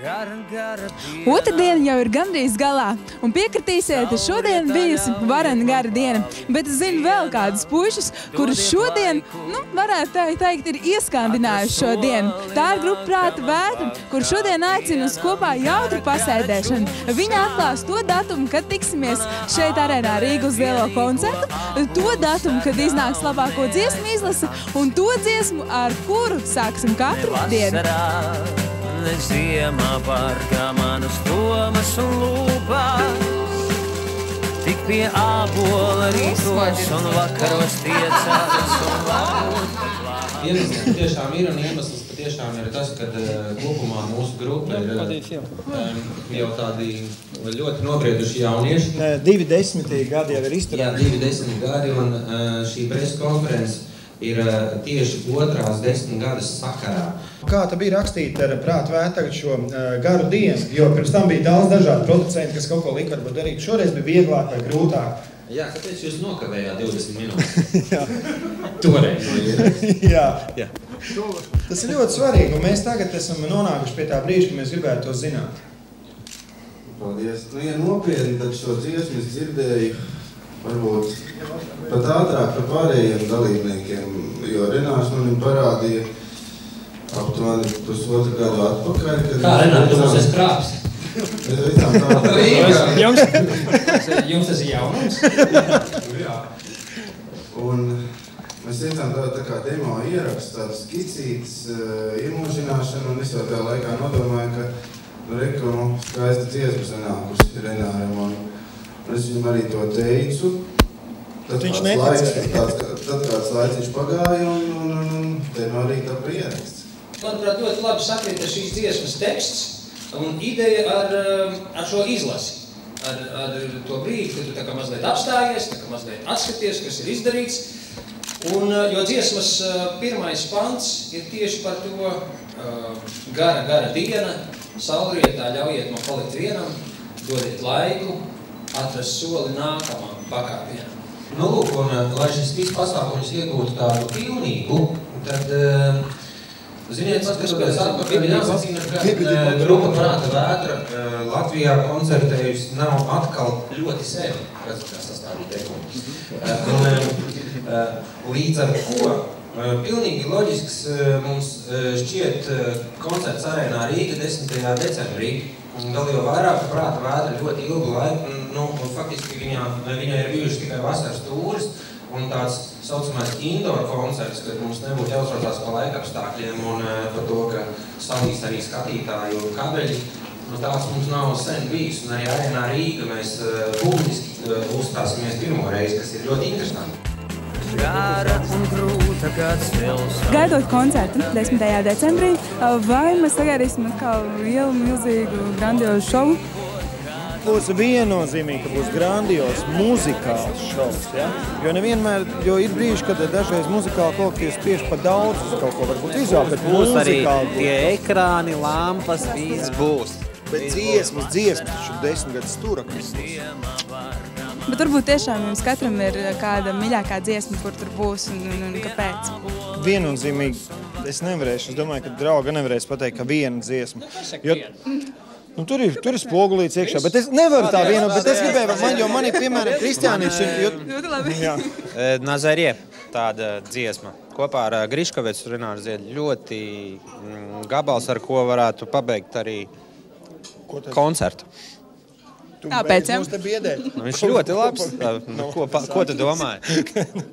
Otrdiena jau ir gandrīz galā, un piekritīsiet, šodien bijusi varena gara diena, bet es zinu vēl kādus puišus, kurus šodien, varētu teikt, ir ieskandinājuši šo dienu. Tā ir grupa Prāta Vētra, kur šodien aicina uz kopā jautru pasēdēšanu. Viņa atklās to datumu, kad tiksimies šeit arēnā Rīga uz lielo koncertu, to datumu, kad iznāks labāko dziesmu izlase, un to dziesmu, ar kuru sāksim katru dienu. Ziemā parkā manas domas un lūpās, tik pie ābola rītos un vakaros tiecās un varbūt plās. Iemesls patiešām ir, un iemesls patiešām ir tas, ka kopumā mūsu grupa ir jau tādi ļoti nobrieduši jaunieši. 20 gadi jau ir izturēti. Jā, 20 gadi, un šī preskonferences ir tieši otrās 10 gadas sakarā. Kā tā bija rakstīt ar Prāta Vētru šo garu dienu, jo pirms tam bija daudz dažādu producenti, kas kaut ko lika varbūt darīt. Šoreiz bija vieglāk vai grūtāk? Jā, kāpēc jūs nokavējāt 20 minūtes? Jā. Toreiz. Jā. Tas ir ļoti svarīgi, un mēs tagad esam nonākuši pie tā brīža, ka mēs gribētu to zināt. Paldies. Ja nopietni, tad šo dziesmu es dzirdēju varbūt pat ātrāk par pārējiem dalībniekiem, jo Renārs man parādīja aptuveni pusotru gadu atpakaļ. Kā Renārs, tu mums esi krāps? Jums tas ir jaunums? Jā. Un mēs ietām tā kā demo ierakstu, tādas skicītas, iemūžināšanu, un es jau tajā laikā nodomāju, ka skaista dziesma sanākusi Renāram. Un es viņam arī to teicu. Tad kāds laiciņš pagāja un te no arī tā pieraksts. Manuprāt, ļoti labi sakrīt ar šīs dziesmas teksts un ideja ar šo izlasi. Ar to brīdi, kad tu tā kā mazliet apstājies, tā kā mazliet atskaties, kas ir izdarīts. Jo dziesmas pirmais pants ir tieši par to gara diena, saulrietā ļaujiet man palikt vienam, dodiet laiku, atrast soli nākamam pakāpienam. Lūk, un lai šis viss pasākums iegūtu tādu pilnīgu, tad, ziniet, skatoties atpakaļ, jāsacīna, ka grupa Prāta Vētra Latvijā koncertējusi nav atkal ļoti sevi, kas sastādīja teikumu. Līdz ar ko pilnīgi loģisks mums šķiet koncerts arēnā Rīga 10. decembrī. Vēl jau vairāk Prāta Vētra ļoti ilgu laiku, un faktiski viņai ir bijuši tikai vasaras tūris un tāds saucamais indoor koncerts, kad mums nebūtu jāuztraucās par laikapstākļiem un par to, ka salīs arī skatītāju kabeļi. Tāds mums nav sen bijis, un arī arēnā Rīga mēs publiski uzstāsimies pirmo reizi, kas ir ļoti interesanti. Gaidot koncertu 10. decembrī, vai mēs sagaidīsim atkal lielu, milzīgu, grandiozu šovu? Būs viennozīmīgi, ka būs grandios muzikāls šovs, ja? Jo ir brīži, kad dažreiz muzikāli kolektīvs spiež pa daudz uz kaut ko, varbūt vizuāli, bet būs arī tie ekrāni, lampas, viss būs. Bet dziesmas, taču 10 gadu stūraklis. Bet varbūt tiešām jums katram ir kāda miļākā dziesma, kur tur būs un kāpēc? Viennozīmīgi es nevarēšu. Es domāju, ka drauga nevarēs pateikt, ka viena dziesma. Tur ir spogulīts iekšā, bet es nevaru tā vienu, bet es gribēju, jo man ir, piemēram, Kristiānīts. Ļoti labi. Nazarie, tāda dziesma. Kopā ar Griškovets Renārs dzied ļoti gabals, ar ko varētu pabeigt arī koncertu. Tāpēc, jā? Viņš ļoti labs. Ko tu domāji?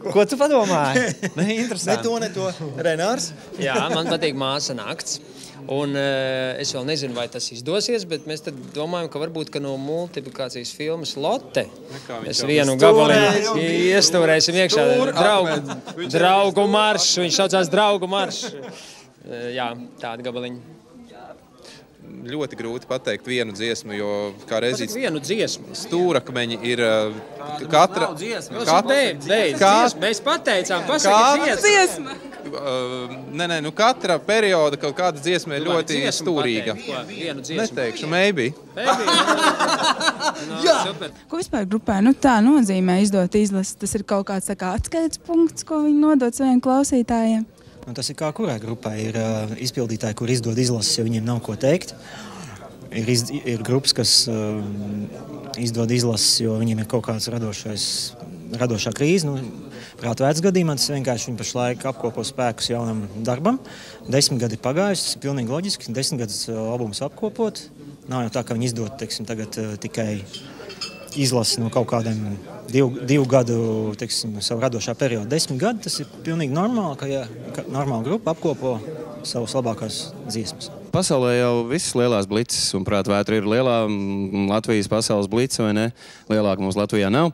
Ko tu padomāji? Interesanti. Ne to. Renārs? Jā, man patīk Māsa nakts. Un es vēl nezinu, vai tas izdosies, bet mēs tad domājam, ka varbūt no multiplikācijas filmas Lotte mēs vienu gabaliņu iestūrēsim iekšā. Draugu marš. Viņš saucās Draugu marš. Jā, tāda gabaliņa. Ļoti grūti pateikt vienu dziesmu, jo kā reizīts vienu dziesmu. Stūrakmeņi ir katra... Mēs pateicām, pasaka dziesma. Nē, katra perioda kaut kāda dziesma ir ļoti stūrīga. Neteikšu, maybe. Ko vispār grupē tā nozīmē izdot izlasi? Tas ir kaut kāds atskaites punkts, ko viņi nodod saviem klausītājiem? Tas ir kā kurai grupai ir izpildītāji, kur izdod izlases, ja viņiem nav ko teikt. ir grupas, kas izdod izlases, jo viņiem ir kaut kāds radošā krīze. Prātvētas gadījumā tas vienkārši viņi pašlaik apkopo spēkus jaunam darbam. 10 gadi ir pagājuši, tas ir pilnīgi loģiski. 10 gadus albumus apkopot. Nav jau tā, ka viņi izdod, tagad tikai izlasi no kaut kādiem 2 gadu, savu radošā periodu. 10 gadi, tas ir pilnīgi normāli, ka normāla grupa apkopo savus labākās dziesmas. Pasaulē jau visas lielās blices, un Prātvētra ir lielā Latvijas pasaules blice, vai ne? Lielāka mums Latvijā nav.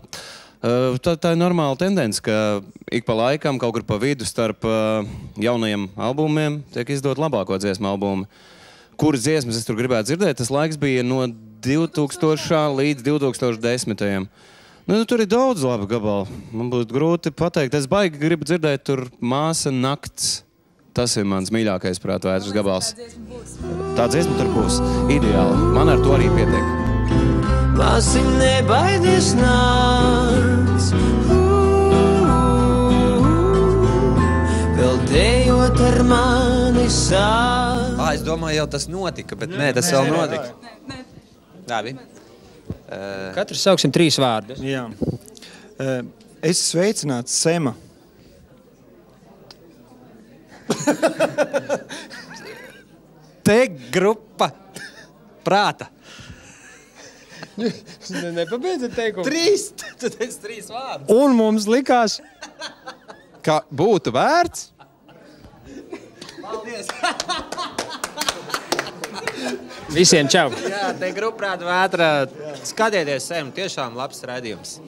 Tā ir normāla tendence, ka ik pa laikam, kaut kur pa vidu starp jaunajiem albumiem tiek izdot labāko dziesmu albumu. Kuras dziesmas es tur gribētu dzirdēt? Tas laiks bija no 2000 līdz 2010. Tur ir daudz labi gabali. Man būtu grūti pateikt. Es baigi gribu dzirdēt tur Māsa nakts. Tas ir mans mīļākais Prātvētras gabals. Tā dziesma tur būs. Ideāli. Man ar to arī pietiek. Māsiņ, nebaidies nakts. Vēl dejot ar mani sāk. Es domāju, jau tas notika, bet nē, tas vēl notika. Labi. Katrs sauksim 3 vārdus. Jā. Es sveicināts Sema. Te grupa Prāta. Nepabeidzat teikumu. 3! Tu teici 3 vārdus. Un mums likās, ka būtu vērts. Paldies! Visiem čau! Jā, te grupa Prātvētra. Skatieties, tiešām labs raidījums.